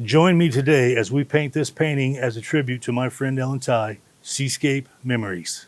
Join me today as we paint this painting as a tribute to my friend Ellen Tye, Seascape Memories.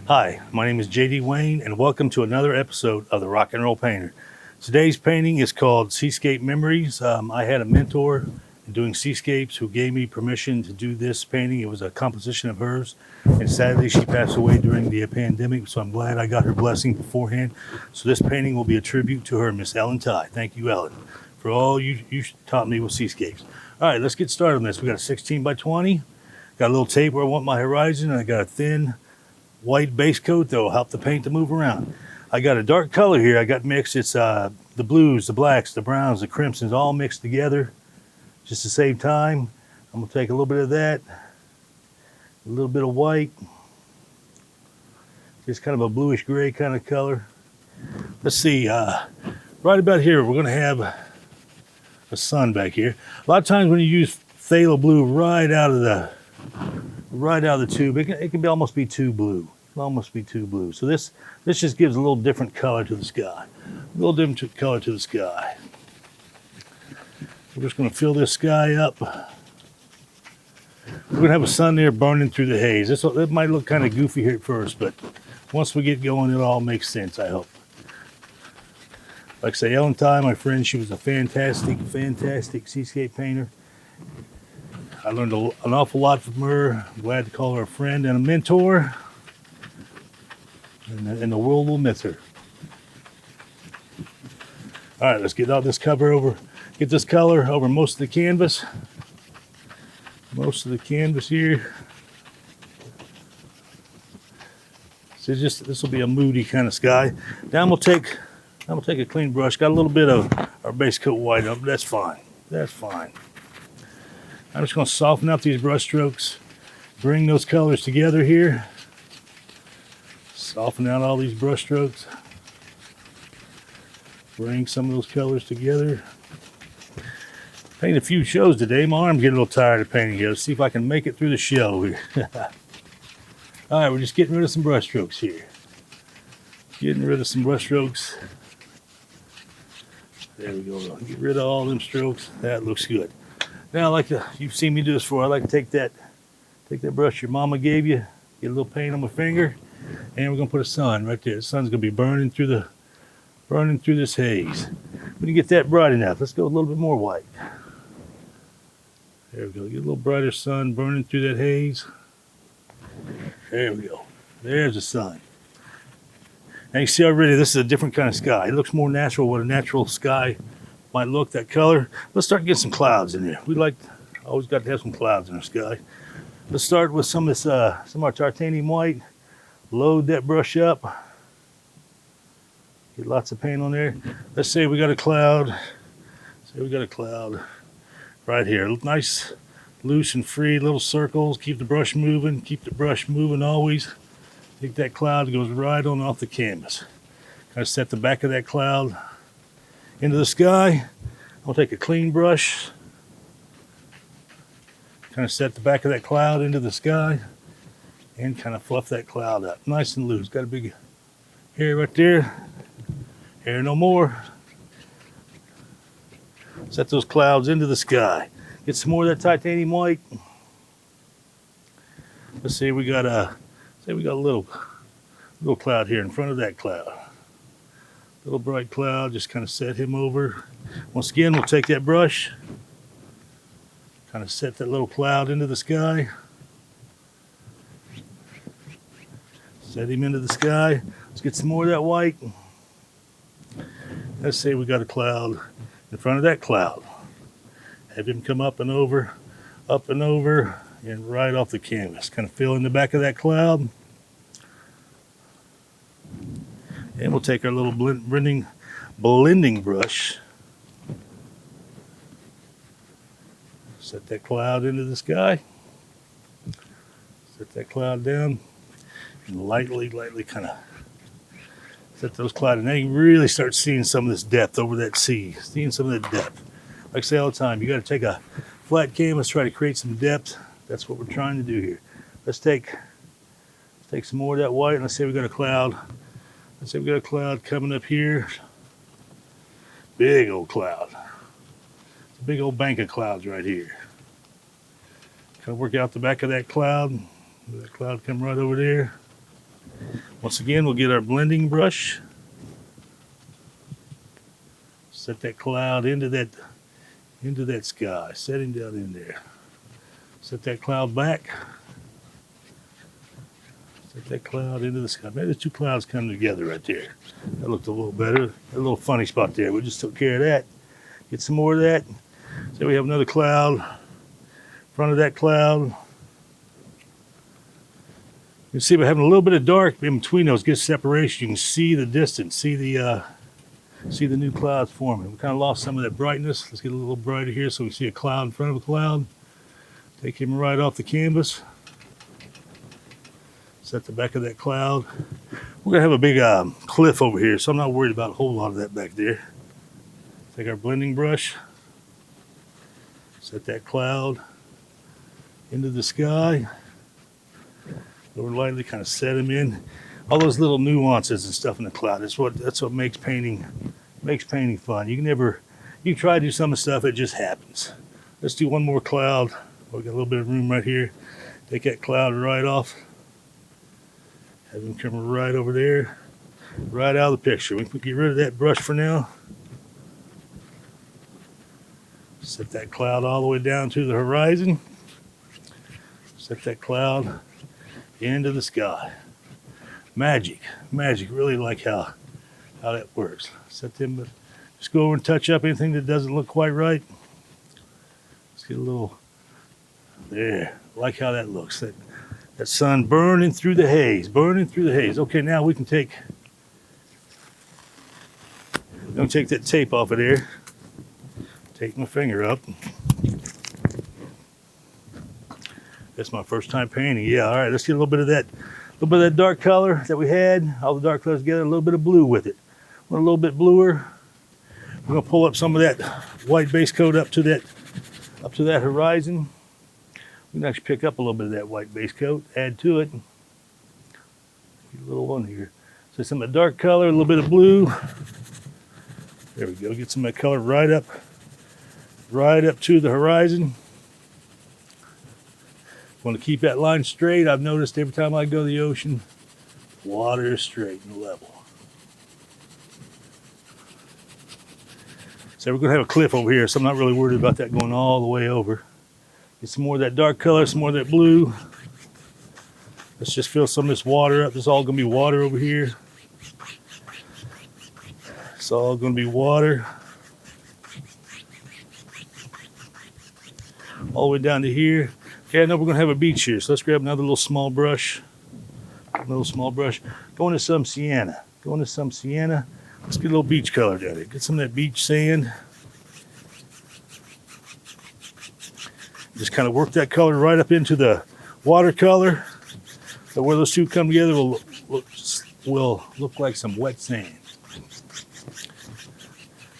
Hi, my name is J.D. Wayne, and welcome to another episode of the Rock and Roll Painter. Today's painting is called Seascape Memories. I had a mentor doing seascapes who gave me permission to do this painting. It was a composition of hers, and sadly she passed away during the pandemic, so I'm glad I got her blessing beforehand. So this painting will be a tribute to her, Miss Ellen Tye. Thank you, Ellen, for all you taught me with seascapes. All right, let's get started on this. We got a 16 by 20. Got a little tape where I want my horizon, and I got a thin white base coat that will help the paint to move around. I got a dark color here I got mixed. It's the blues, the blacks, the browns, the crimsons all mixed together just to save time. I'm going to take a little bit of that, a little bit of white, just kind of a bluish gray kind of color. Let's see, right about here we're going to have a sun back here. A lot of times when you use phthalo blue right out of the tube, it can almost be too blue. So this just gives a little different color to the sky. A little different color to the sky. We're just going to fill this sky up. We're going to have a sun there burning through the haze. It might look kind of goofy here at first, but once we get going, it all makes sense, I hope. Like I say, Ellen Tye, my friend, she was a fantastic seascape painter. I learned an awful lot from her. I'm glad to call her a friend and a mentor. And the world will miss her. All right, let's get all this cover over. Get this color over most of the canvas. Most of the canvas here. So this will be a moody kind of sky. Now I'm gonna take a clean brush. Got a little bit of our base coat white up. That's fine. That's fine. I'm just going to soften up these brush strokes, bring those colors together here. Soften out all these brush strokes. Bring some of those colors together. Painted a few shows today. My arm's getting a little tired of painting here. Let's see if I can make it through the show here. All right, we're just getting rid of some brush strokes here. Getting rid of some brush strokes. There we go. Get rid of all them strokes. That looks good. Now, you've seen me do this before. I like to take that brush your mama gave you, get a little paint on my finger, and we're gonna put a sun right there. The sun's gonna be burning through this haze. We can get that bright enough. Let's go a little bit more white. There we go. Get a little brighter sun burning through that haze. There we go. There's the sun. Now you see already this is a different kind of sky. It looks more natural, what a natural sky might look, that color. Let's start getting some clouds in there. Always got to have some clouds in our sky. Let's start with some of our titanium white. Load that brush up. Get lots of paint on there. Let's say we got a cloud. Right here. Nice, loose and free little circles. Keep the brush moving. Always. Take that cloud, it goes right on off the canvas. Kind of set the back of that cloud into the sky. I'll take a clean brush, kind of set the back of that cloud into the sky, and kind of fluff that cloud up. Nice and loose. Got a big hair right there. Hair no more. Set those clouds into the sky. Get some more of that titanium white. Let's see, we got a little cloud here in front of that cloud. Little bright cloud, just kind of set him over. Once again, we'll take that brush, kind of set that little cloud into the sky. Set him into the sky. Let's get some more of that white. Let's say we got a cloud in front of that cloud. Have him come up and over, and right off the canvas. Kind of fill in the back of that cloud. And we'll take our little blending brush. Set that cloud into the sky. Set that cloud down. And lightly kind of set those clouds. And now you really start seeing some of this depth over that sea. Seeing some of that depth. Like I say all the time, you got to take a flat canvas, try to create some depth. That's what we're trying to do here. Let's take some more of that white, and let's say we got a cloud. Let's say we got a cloud coming up here. Big old cloud. It's a big old bank of clouds right here. Kind of work out the back of that cloud. That cloud come right over there. Once again, we'll get our blending brush. Set that cloud into that sky. Set him down in there. Set that cloud back. Set that cloud into the sky. Maybe the two clouds come together right there. That looked a little better. A little funny spot there. We just took care of that. Get some more of that. So we have another cloud in front of that cloud. You can see we're having a little bit of dark in between those. Get separation. You can see the distance. See the new clouds forming. We kind of lost some of that brightness. Let's get a little brighter here so we see a cloud in front of a cloud. Take him right off the canvas. Set the back of that cloud. We're going to have a big cliff over here, so I'm not worried about a whole lot of that back there. Take our blending brush. Set that cloud into the sky. Over lightly, kind of set him in. All those little nuances and stuff in the cloud. That's what makes painting fun. You can try to do some of the stuff, it just happens. Let's do one more cloud. We got a little bit of room right here. Take that cloud right off. Have him come right over there, right out of the picture. We can get rid of that brush for now. Set that cloud all the way down to the horizon. Set that cloud into the sky. Magic, really like how that works. Set them, but just go over and touch up anything that doesn't look quite right. Let's get a little there. Like how that looks. That sun burning through the haze. Okay, now we can take that tape off of there. Take my finger up. That's my first time painting. Yeah, all right, let's get a little bit of that dark color that we had, all the dark colors together, a little bit of blue with it. Want a little bit bluer. We're gonna pull up some of that white base coat up to that horizon. We can actually pick up a little bit of that white base coat, add to it. Get a little one here. So some of the dark color, a little bit of blue. There we go. Get some of that color right up to the horizon. Want to keep that line straight. I've noticed every time I go to the ocean, water is straight and level. So we're going to have a cliff over here, so I'm not really worried about that going all the way over. Get some more of that dark color, some more of that blue. Let's just fill some of this water up. This is all going to be water over here. It's all going to be water. All the way down to here. Okay, I know we're going to have a beach here, so let's grab another little small brush. Go into some sienna. Let's get a little beach color down there. Get some of that beach sand. Just kind of work that color right up into the watercolor. So where those two come together will look like some wet sand.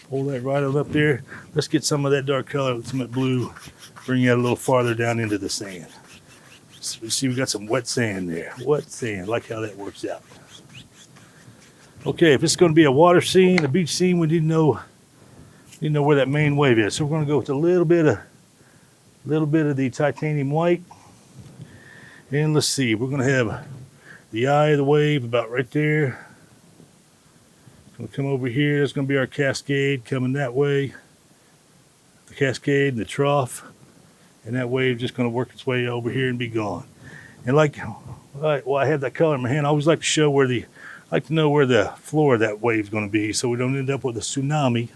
Pull that right on up there. Let's get some of that dark color with some of that blue. Bring that a little farther down into the sand. So you see we got some wet sand there. Wet sand, like how that works out. Okay, if it's going to be a water scene, a beach scene, we need to know where that main wave is. So we're going to go with a little bit of the titanium white. And let's see, we're going to have the eye of the wave about right there. Going to come over here. There's going to be our cascade coming that way. The cascade and the trough. And that wave just going to work its way over here and be gone. And I have that color in my hand. I always like to show where the I like to know where the floor of that wave is going to be so we don't end up with a tsunami.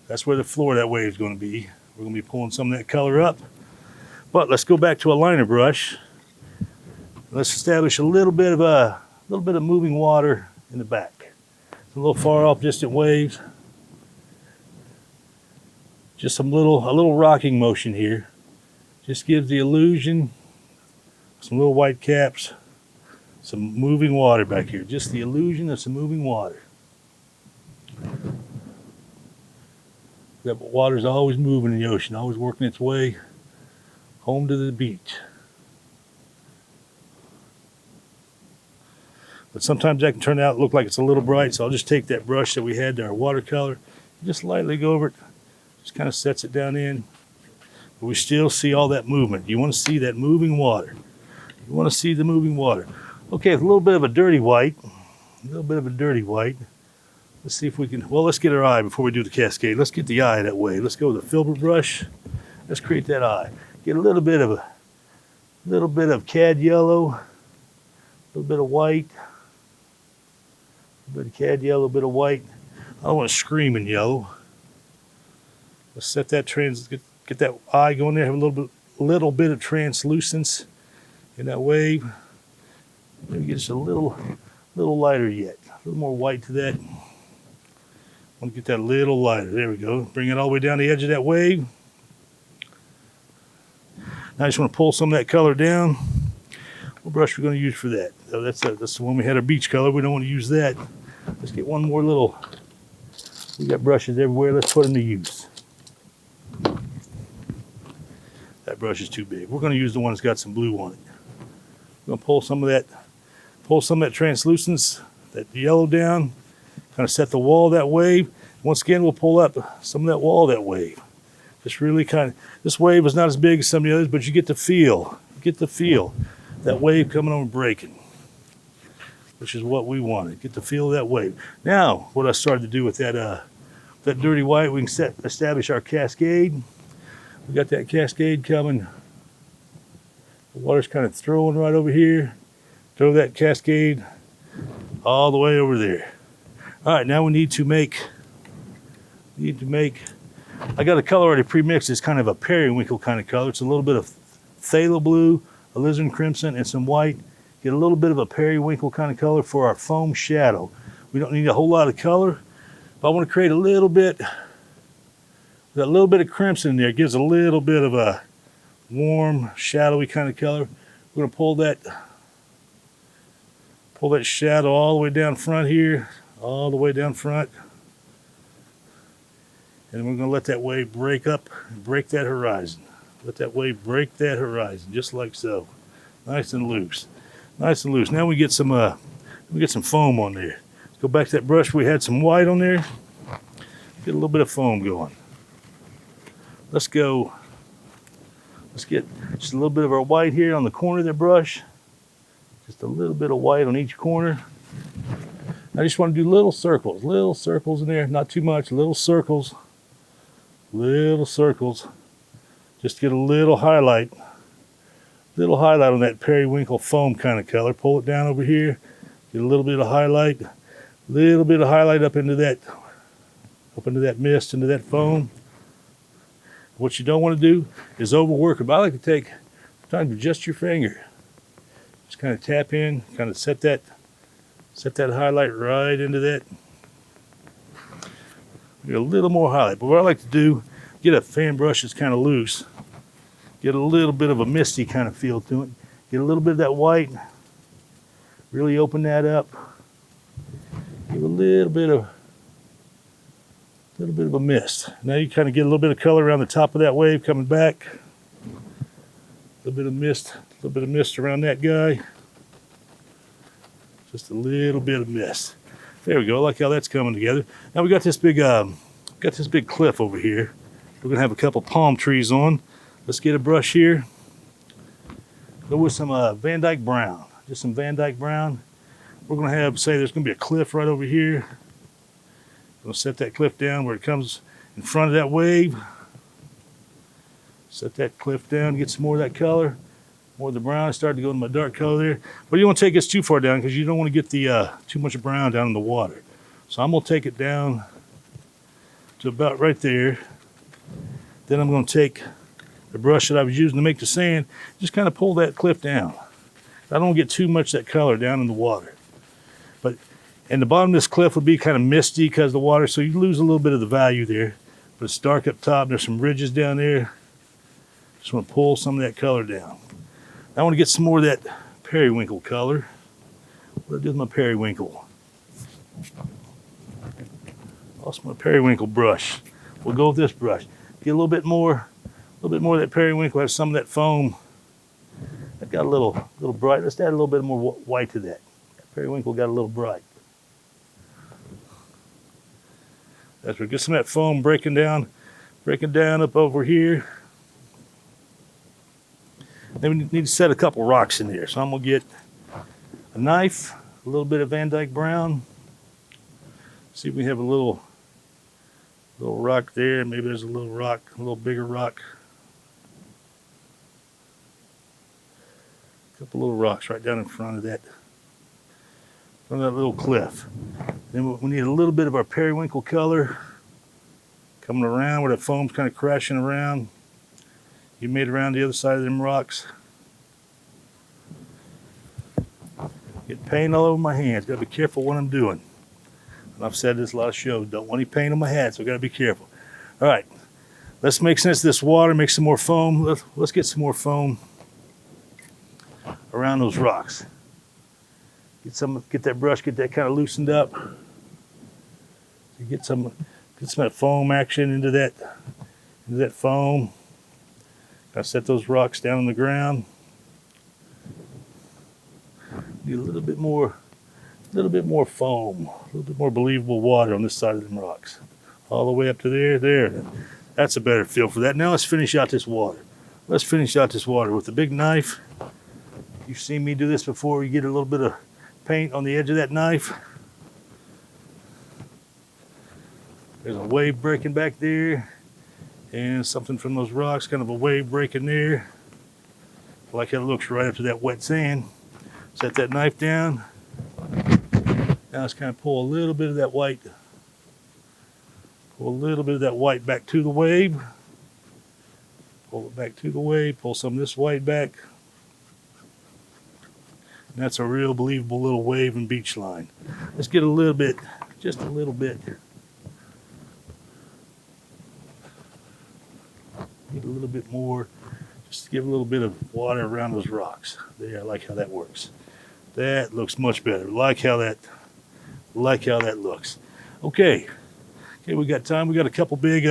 That's where the floor of that wave is going to be. We're going to be pulling some of that color up. But let's go back to a liner brush. Let's establish a little bit of moving water in the back. A little far off distant waves. Just a little rocking motion here. Just gives the illusion. Some little white caps. Some moving water back here. Just the illusion of some moving water. That water's always moving in the ocean, always working its way home to the beach. But sometimes that can turn out look like it's a little bright, so I'll just take that brush that we had to our watercolor, just lightly go over it, just kind of sets it down in. But we still see all that movement. You want to see that moving water. You want to see the moving water. Okay, with a little bit of a dirty white, let's see if we can, well, let's get our eye before we do the cascade. Let's get the eye that way. Let's go with a filbert brush. Let's create that eye. Get a little bit of cad yellow, a little bit of white, a bit of cad yellow, a bit of white. I don't want to scream in yellow. Let's set that get that eye going there. Have a little bit of translucence in that wave. Maybe get just a little lighter yet. A little more white to that. Want to get that a little lighter. There we go. Bring it all the way down the edge of that wave. Now I just want to pull some of that color down. What brush we're going to use for that? Oh, that's the one we had our beach color. We don't want to use that. Let's get one more little. We got brushes everywhere. Let's put them to use. That brush is too big. We're going to use the one that's got some blue on it. We're going to pull some of that translucence, that yellow down, kind of set the wall of that wave. Once again, we'll pull up some of that wall of that wave. Just really kind of, this wave is not as big as some of the others, but you get the feel. That wave coming over and breaking, which is what we wanted. Get the feel of that wave. Now, what I started to do with that dirty white, we can establish our cascade. We got that cascade coming. The water's kind of throwing right over here. Throw that cascade all the way over there. All right, now we need to make, I got a color already pre-mixed. It's kind of a periwinkle kind of color. It's a little bit of phthalo blue, alizarin crimson, and some white. Get a little bit of a periwinkle kind of color for our foam shadow. We don't need a whole lot of color, but I want to create a little bit, that little bit of crimson in there. It gives a little bit of a warm, shadowy kind of color. We're going to pull that shadow all the way down front here, all the way down front. And we're going to let that wave break up, break that horizon. Let that wave break that horizon, just like so. Nice and loose. Nice and loose. Now we get some foam on there. Let's go back to that brush. We had some white on there. Get a little bit of foam going. Let's get just a little bit of our white here on the corner of the brush. Just a little bit of white on each corner. I just want to do little circles in there. Not too much, little circles. Just get a little highlight on that periwinkle foam kind of color. Pull it down over here. Get a little bit of highlight up into that mist, into that foam. What you don't want to do is overwork it. But I like to take time to just your finger. Just kind of tap in, kind of set that highlight right into that. Get a little more highlight. But what I like to do, get a fan brush that's kind of loose. Get a little bit of a misty kind of feel to it. Get a little bit of that white. Really open that up. Give a little bit of a mist. Now you kind of get a little bit of color around the top of that wave coming back. A little bit of mist around that guy. Just a little bit of mist. There we go. I like how that's coming together. Now we got this big cliff over here. We're gonna have a couple palm trees on. Let's get a brush here. Go with some Van Dyke Brown. Just some Van Dyke Brown. We're gonna have, say there's gonna be a cliff right over here. We'll set that cliff down where it comes in front of that wave. Set that cliff down, get some more of that color. More of the brown. I started to go to my dark color there. But you don't want to take this too far down because you don't want to get the too much brown down in the water. So I'm going to take it down to about right there. Then I'm going to take the brush that I was using to make the sand, just kind of pull that cliff down. I don't get too much of that color down in the water. And the bottom of this cliff would be kind of misty because of the water, so you lose a little bit of the value there. But it's dark up top. There's some ridges down there. Just want to pull some of that color down. I want to get some more of that periwinkle color. What do I do with my periwinkle? Lost my periwinkle brush. We'll go with this brush. Get a little bit more of that periwinkle. Have some of that foam. That got a little bright. Let's add a little bit more white to that. That periwinkle got a little bright. That's where get some of that foam breaking down up over here. Then we need to set a couple rocks in there. So I'm gonna get a knife, a little bit of Van Dyke brown. See if we have a little rock there. Maybe there's a little rock, a little bigger rock. A couple little rocks right down in front of that little cliff. Then we need a little bit of our periwinkle color coming around where the foam's kind of crashing around. You made around the other side of them rocks. Get paint all over my hands. Gotta be careful what I'm doing. And I've said this a lot of shows. Don't want any paint on my hat, so gotta be careful. All right, let's make sense of this water. Make some more foam. Let's get some more foam around those rocks. Get that brush, get that kind of loosened up. Get some of that foam action into that foam. I set those rocks down on the ground. Need a little bit more foam, a little bit more believable water on this side of them rocks. All the way up to there. That's a better feel for that. Now let's finish out this water. Let's finish out this water with a big knife. You've seen me do this before. You get a little bit of paint on the edge of that knife. There's a wave breaking back there. And something from those rocks, kind of a wave breaking there. I like how it looks right up to that wet sand. Set that knife down. Now let's kind of pull a little bit of that white. Pull a little bit of that white back to the wave. Pull it back to the wave. Pull some of this white back. And that's a real believable little wave and beach line. Let's get a little bit, just a little bit. Get a little bit more, just to give a little bit of water around those rocks. There, I like how that works. That looks much better. Like how that looks. Okay, we got time. We got a couple big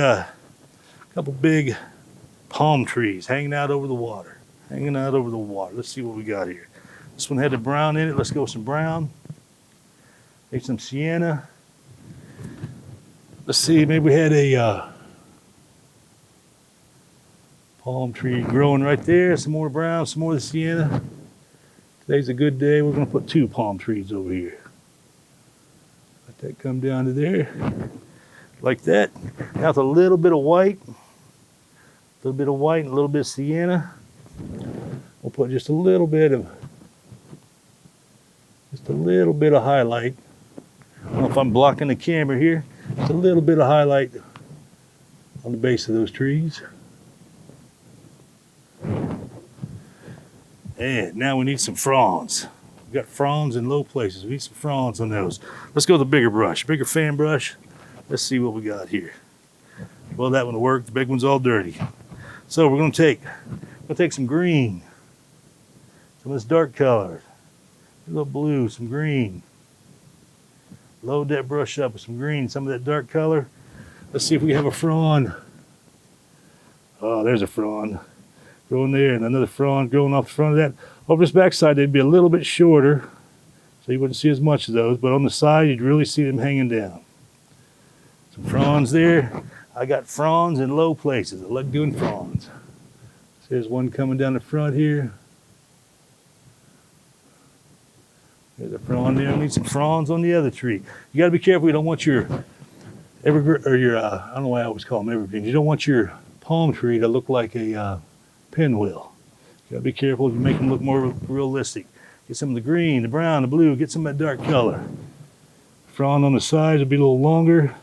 palm trees hanging out over the water. Let's see what we got here. This one had the brown in it. Let's go with some brown. Take some sienna. Let's see, maybe we had a palm tree growing right there. Some more brown, some more of the sienna. Today's a good day. We're going to put 2 palm trees over here. Let that come down to there. Like that. Now with a little bit of white. A little bit of white and a little bit of sienna. We'll put just a little bit of highlight. I don't know if I'm blocking the camera here. Just a little bit of highlight on the base of those trees. And now we need some fronds. We've got fronds in low places. We need some fronds on those. Let's go with a bigger brush, bigger fan brush. Let's see what we got here. Well, that one will work. The big one's all dirty. So we're going to take some green, some of this dark color, a little blue, some green. Load that brush up with some green, some of that dark color. Let's see if we have a frond. Oh, there's a frond. Growing there, and another frond growing off the front of that. Over this backside, they'd be a little bit shorter, so you wouldn't see as much of those, but on the side, you'd really see them hanging down. Some fronds there. I got fronds in low places. I like doing fronds. So there's one coming down the front here. There's a frond there. I need some fronds on the other tree. You got to be careful. You don't want your evergreen, or your, I don't know why I always call them evergreens. You don't want your palm tree to look like a pinwheel. Gotta be careful. You make them look more realistic. Get some of the green, the brown, the blue. Get some of that dark color. Frond on the sides will be a little longer.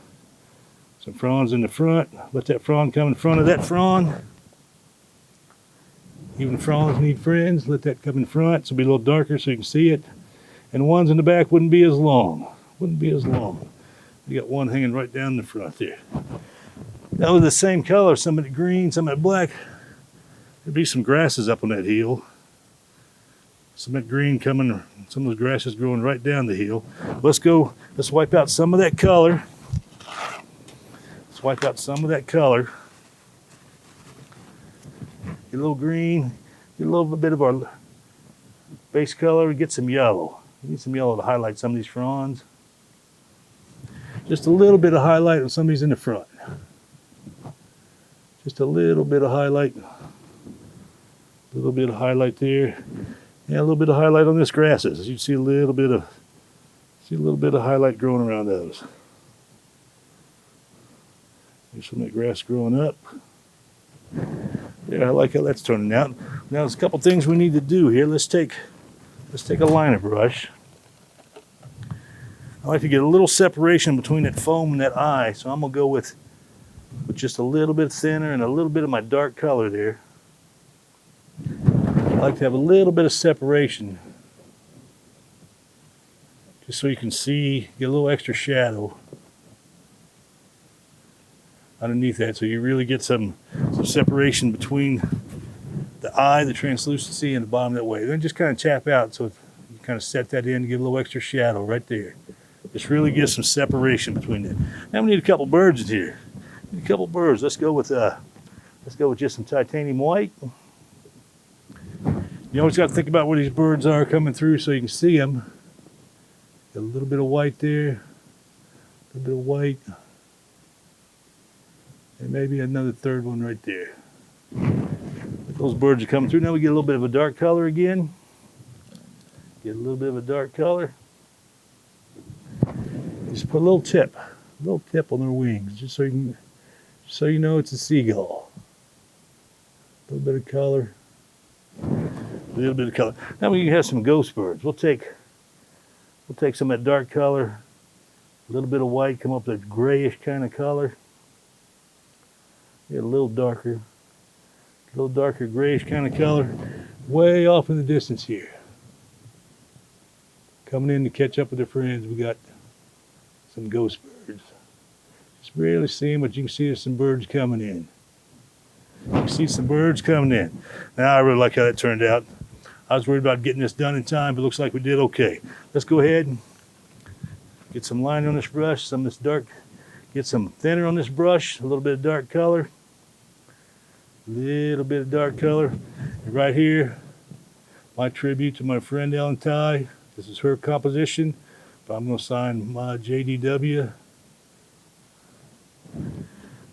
Some fronds in the front. Let that frond come in front of that frond. Even fronds need friends. Let that come in front. So it'll be a little darker so you can see it. And the ones in the back wouldn't be as long. Wouldn't be as long. You got one hanging right down the front there. That was the same color. Some of the green, some of the black. There'd be some grasses up on that hill. Some of that green coming, some of those grasses growing right down the hill. Let's wipe out some of that color. Let's wipe out some of that color. Get a little green, get a little bit of our base color, get some yellow. We need some yellow to highlight some of these fronds. Just a little bit of highlight on some of these in the front. Just a little bit of highlight. A little bit of highlight there. And a little bit of highlight on this grasses. You see a little bit of highlight growing around those. There's some of that grass growing up. Yeah, I like how that's turning out. Now there's a couple things we need to do here. Let's take a liner brush. I like to get a little separation between that foam and that eye, so I'm gonna go with just a little bit thinner and a little bit of my dark color there. I like to have a little bit of separation, just so you can see, get a little extra shadow underneath that, so you really get some separation between the eye, the translucency, and the bottom that way. Then just kind of tap out, so you kind of set that in to get a little extra shadow right there. Just really get some separation between that. Now we need a couple birds in here. Need a couple birds. Let's go with just some titanium white. You always got to think about where these birds are coming through so you can see them. Got a little bit of white there, a little bit of white, and maybe another third one right there. Those birds are coming through. Now we get a little bit of a dark color again. Get a little bit of a dark color. Just put a little tip on their wings, just so you know it's a seagull. A little bit of color. A little bit of color. Now we have some ghost birds. We'll take some of that dark color, a little bit of white, come up with that grayish kind of color. Get a little darker grayish kind of color, way off in the distance here. Coming in to catch up with their friends, we got some ghost birds. Just barely see them, but you can see there's some birds coming in. You see some birds coming in. Now I really like how that turned out. I was worried about getting this done in time, but it looks like we did okay. Let's go ahead and get some line on this brush, some of this dark, get some thinner on this brush, a little bit of dark color, little bit of dark color. And right here, my tribute to my friend Ellen Tye. This is her composition, but I'm going to sign my JDW.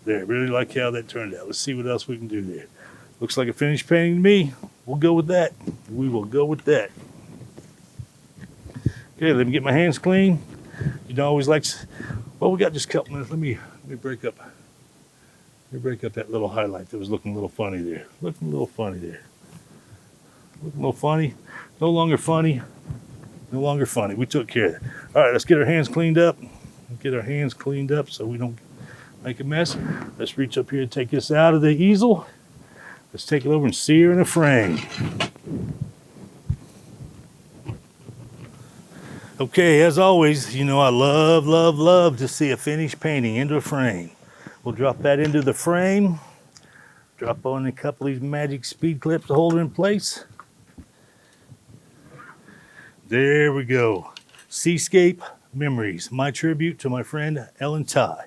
There, really like how that turned out. Let's see what else we can do there. Looks like a finished painting to me. We'll go with that. We will go with that. Okay, let me get my hands clean. You don't always like, well, we got just a couple minutes. Let me break up that little highlight that was looking a little funny there. Looking a little funny there. Looking a little funny. No longer funny. No longer funny. We took care of it. All right, let's get our hands cleaned up. Get our hands cleaned up so we don't make a mess. Let's reach up here and take this out of the easel. Let's take it over and see her in a frame. Okay, as always, you know I love, love, love to see a finished painting into a frame. We'll drop that into the frame. Drop on a couple of these magic speed clips to hold it in place. There we go. Seascape Memories, my tribute to my friend Ellen Tye.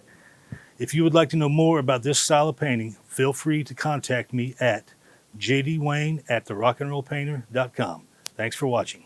If you would like to know more about this style of painting, feel free to contact me at jdwayne@therockandrollpainter.com. Thanks for watching.